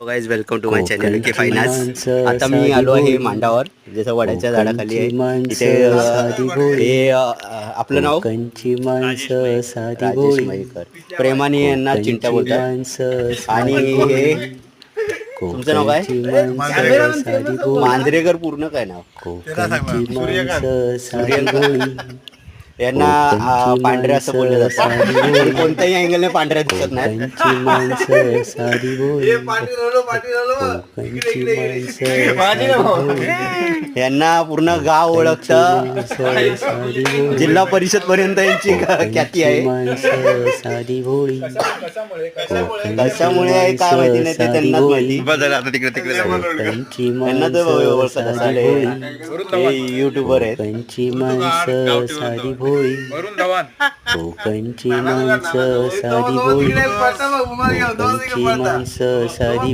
Guys welcome to my channel K Finance. माणसं आता मी साधी आलो आहे भोळी. मांडावर, जसं वडाच्या झाडाखाली आहे. कोकणची इथे माणसं साधी भोळी. हे आपलं नाव कोकणची माणसं साधी राजेश भोळी. मयेकर. प्रेमाने यांना चिंट्या कोकणची बोलतात. माणसं आणि साधी हे भोळी. तुमचं नाव काय? कोकणची माणसं साधी भोळी. मांजरेकर पूर्ण काय नाव? कोकणची माणसं साधी भोळी. यांना कोकणची पांढरे असं बोललं माणसं साधी जातं. भोळी. कोणत्याही अँगलने पांढऱ्या दिसत नाही. कोकणची माणसं साधी भोळी. कोकणची माणसं साधी भोळी. यांना पूर्ण गाव ओळखतं. माणसं साधी भोळी. जिल्हा परिषद पर्यंत यांची ख्याती आहे. माणसं साधी भोळी. कशामुळे आहे काय माहिती नाही, ते त्यांनाच माहिती. कोकणची यांना तर माणसं ओळखत साधी असाल, भोळी. हे युट्यूबर आहेत. कोकणची माणसं साधी भोळी. कोकणची माणसं साधी भोळी. कोकणची माणसं साधी